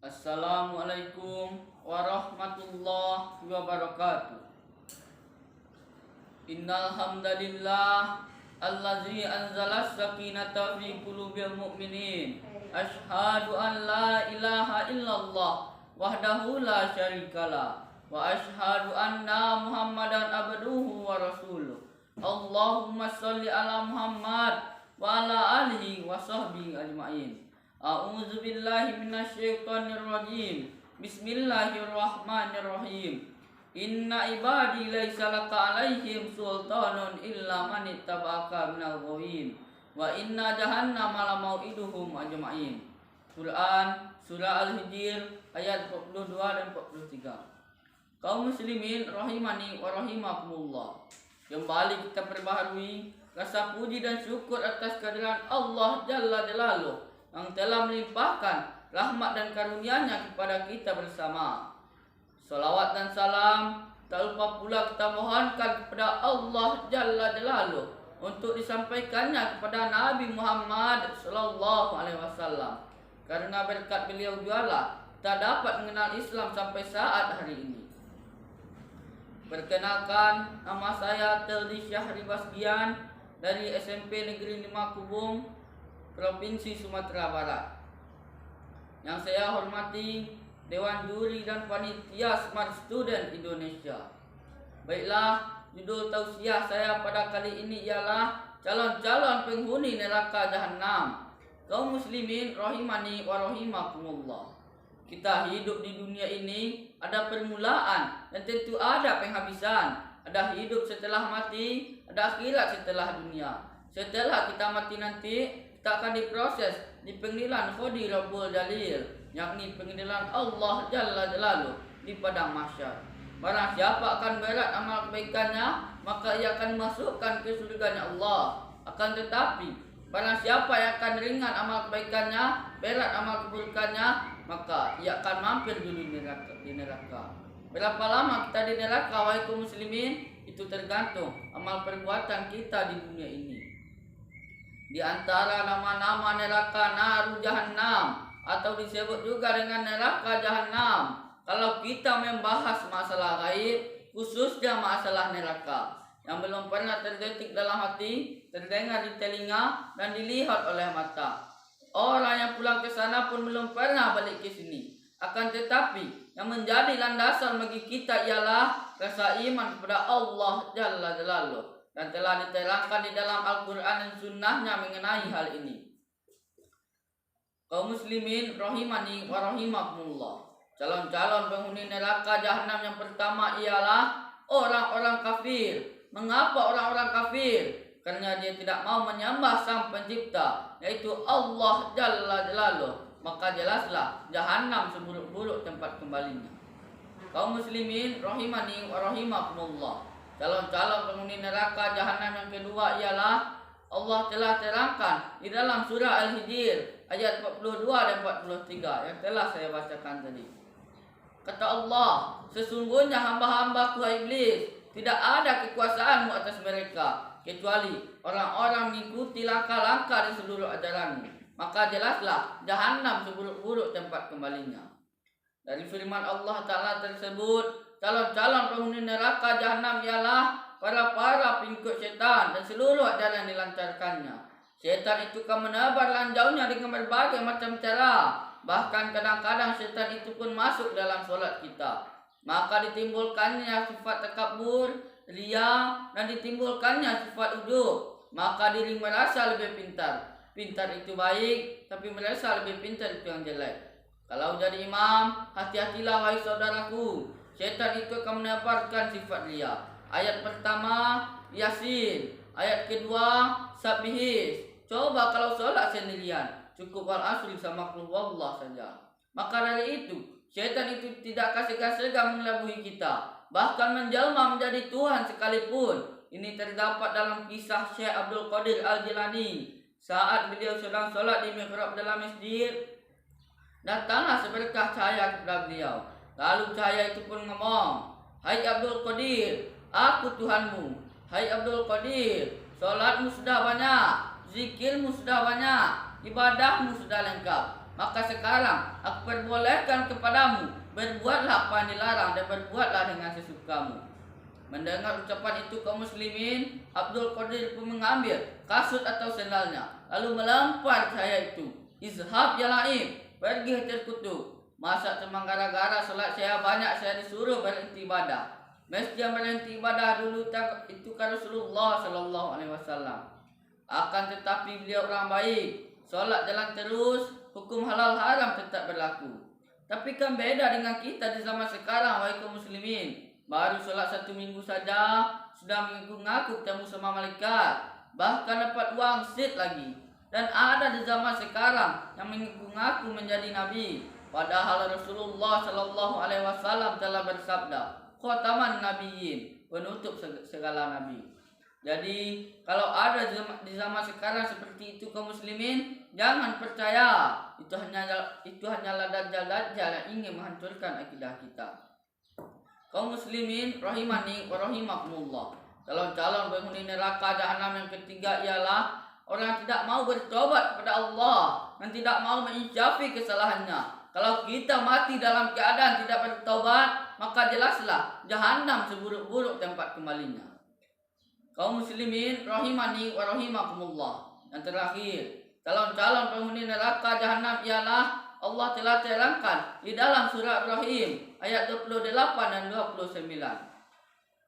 Assalamualaikum warahmatullahi wabarakatuh. Innal hamdalillah allazi anzala sakinata fi qulubil mu'minin. Asyhadu an la ilaha illallah wahdahu la syarikalah wa asyhadu anna Muhammadan abduhu wa rasuluh. Allahumma sholli ala Muhammad wa ala alihi wa sahbihi ajma'in. A'udzu billahi minasyaitonir rajim. Bismillahirrahmanirrahim. Inna ibadi laisa laka alaihim sultanun illa man ittaba'aka minal ghawin wa inna jahannama la mau'iduhum ajma'in. Quran surah Al-Hijr ayat 42 dan 43. Kaum muslimin rahimani wa rahimakumullah. Kembali kita perbaharui rasa puji dan syukur atas kehadiran Allah Jalla Jalaluh yang telah melimpahkan rahmat dan karunia-Nya kepada kita bersama. Salawat dan salam tak lupa pula kita mohonkan kepada Allah Jalla Jalaluh untuk disampaikannya kepada Nabi Muhammad sallallahu alaihi wasallam. Karena berkat beliau jualah kita dapat mengenal Islam sampai saat hari ini. Perkenalkan, nama saya Teldi Syahri Basgian dari SMP Negeri 5 Kubung, Provinsi Sumatera Barat. Yang saya hormati Dewan Juri dan Panitia Smart Student Indonesia. Baiklah, judul tausiah saya pada kali ini ialah calon-calon penghuni neraka jahanam. Kaum muslimin rahimani wa rahimakumullah. Kita hidup di dunia ini ada permulaan dan tentu ada penghabisan. Ada hidup setelah mati, ada akhirat setelah dunia. Setelah kita mati nanti, kita akan diproses di pengadilan Qadi Rabbul Jalil, yakni pengadilan Allah Jalla Jalaluh di padang mahsyar. Barang siapa akan berat amal kebaikannya, maka ia akan dimasukkan ke surganya Allah. Akan tetapi barang siapa yang akan ringan amal kebaikannya, berat amal keburukannya, maka ia akan mampir dulu di neraka. Berapa lama kita di neraka, wahai kaum muslimin? Itu tergantung amal perbuatan kita di dunia ini. Di antara nama-nama neraka naru jahannam atau disebut juga dengan neraka jahannam. Kalau kita membahas masalah gaib, khususnya masalah neraka yang belum pernah terdetik dalam hati, terdengar di telinga, dan dilihat oleh mata. Orang yang pulang ke sana pun belum pernah balik ke sini. Akan tetapi yang menjadi landasan bagi kita ialah rasa iman kepada Allah Jalla Jalaluh, dan telah diterangkan di dalam Al-Quran dan Sunnahnya mengenai hal ini. Kaum muslimin rahimani wa rahimakumullah. Calon-calon penghuni neraka jahanam yang pertama ialah orang-orang kafir. Mengapa orang-orang kafir? Karena dia tidak mau menyembah Sang Pencipta, yaitu Allah Jalla Jalaluh. Maka jelaslah jahanam seburuk-buruk tempat kembalinya. Kaum muslimin rahimani wa rahimakumullah. Calon-calon penghuni neraka jahanam yang kedua ialah Allah telah terangkan di dalam surah Al-Hijr ayat 42 dan 43 yang telah saya bacakan tadi. Kata Allah, sesungguhnya hamba-hambaku iblis, tidak ada kekuasaanmu atas mereka kecuali orang-orang mengikuti langkah-langkah di seluruh ajaranmu. Maka jelaslah jahanam seburuk-buruk tempat kembalinya. Dari firman Allah Ta'ala tersebut, calon-calon penghuni neraka jahanam ialah para pengikut setan dan seluruh ajaran yang dilancarkannya. Setan itu kan menebar lanjaunya dengan berbagai macam cara. Bahkan kadang-kadang setan itu pun masuk dalam solat kita. Maka ditimbulkannya sifat takabur, riya, dan ditimbulkannya sifat ujub. Maka diri merasa lebih pintar. Pintar itu baik, tapi merasa lebih pintar itu yang jelek. Kalau jadi imam, hati-hatilah wahai saudaraku. Setan itu akan menebarkan sifat riya. Ayat pertama Yasin, ayat kedua Sabihis. Coba kalau sholat sendirian, cukup wal asri sama qul wallah saja. Maka dari itu, setan itu tidak segan-segan mengelabui kita, bahkan menjelma menjadi Tuhan sekalipun. Ini terdapat dalam kisah Syekh Abdul Qadir Al-Jilani. Saat beliau sedang sholat di mihrab dalam masjid, datanglah seberkah cahaya kepada beliau. Lalu cahaya itu pun ngomong, "Hai Abdul Qadir, aku Tuhanmu. Hai Abdul Qadir, sholatmu sudah banyak, zikirmu sudah banyak, ibadahmu sudah lengkap. Maka sekarang aku perbolehkan kepadamu, berbuatlah apa yang dilarang dan berbuatlah dengan sesukamu. Mendengar ucapan itu kaum muslimin, Abdul Qadir pun mengambil kasut atau sendalnya, lalu melempar saya itu. Izhab ya laim, pergi terkutuk. Masa cuma gara-gara sholat saya banyak, saya disuruh berhenti ibadah. Mesti yang berhenti ibadah dulu itu kan Rasulullah Sallallahu Alaihi Wasallam. Akan tetapi beliau orang baik, sholat jalan terus, hukum halal haram tetap berlaku. Tapi kan beda dengan kita di zaman sekarang, wahai kaum muslimin. Baru sholat 1 minggu saja sudah mengaku ketemu sama malaikat, bahkan dapat wangsit lagi. Dan ada di zaman sekarang yang mengaku menjadi nabi, padahal Rasulullah Sallallahu Alaihi Wasallam telah bersabda, khataman nabiyyin, penutup segala nabi. Jadi kalau ada di zaman sekarang seperti itu kaum muslimin, jangan percaya itu hanyalah dajjal-dajjal yang ingin menghancurkan akidah kita. Kaum muslimin rahimani wa rahimakumullah. Calon-calon penghuni neraka jahanam yang ketiga ialah orang yang tidak mau bertobat kepada Allah dan tidak mau menginsyafi kesalahannya. Kalau kita mati dalam keadaan tidak bertobat, maka jelaslah jahanam seburuk-buruk tempat kembalinya. Kaum muslimin rahimani wa rahimakumullah. Yang terakhir, calon-calon penghuni neraka jahanam ialah Allah telah terangkan di dalam surah Ibrahim ayat 28 dan 29.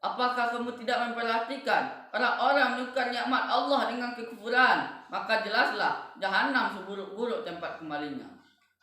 Apakah kamu tidak memperhatikan orang-orang menukar nikmat Allah dengan kekufuran? Maka jelaslah jahanam seburuk-buruk tempat kembalinya.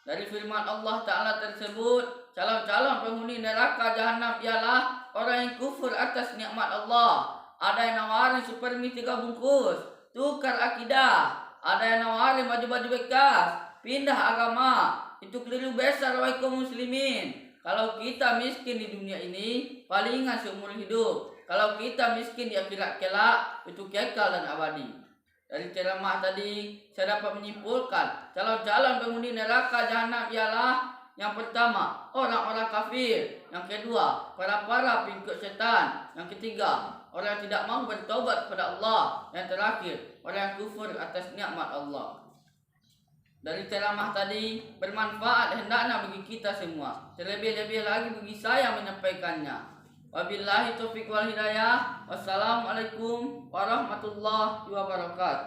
Dari firman Allah Ta'ala tersebut, calon-calon penghuni neraka jahanam ialah orang yang kufur atas nikmat Allah. Ada yang nawarin supermi 3 bungkus, tukar akidah. Ada yang nawarin baju-baju bekas, pindah agama. Itu keliru besar wahai kaum muslimin. Kalau kita miskin di dunia ini, palingan seumur hidup. Kalau kita miskin di akhirat kelak, itu kekal dan abadi. Dari ceramah tadi, saya dapat menyimpulkan calon-calon penghuni neraka jahanam ialah yang pertama, orang-orang kafir. Yang kedua, para pengikut setan. Yang ketiga, orang yang tidak mau bertobat kepada Allah. Yang terakhir, orang yang kufur atas nikmat Allah. Dari ceramah tadi bermanfaat hendaknya bagi kita semua. Terlebih-lebih lagi bagi saya menyampaikannya. Wabillahi taufiq wal hidayah. Wassalamualaikum warahmatullahi wabarakatuh.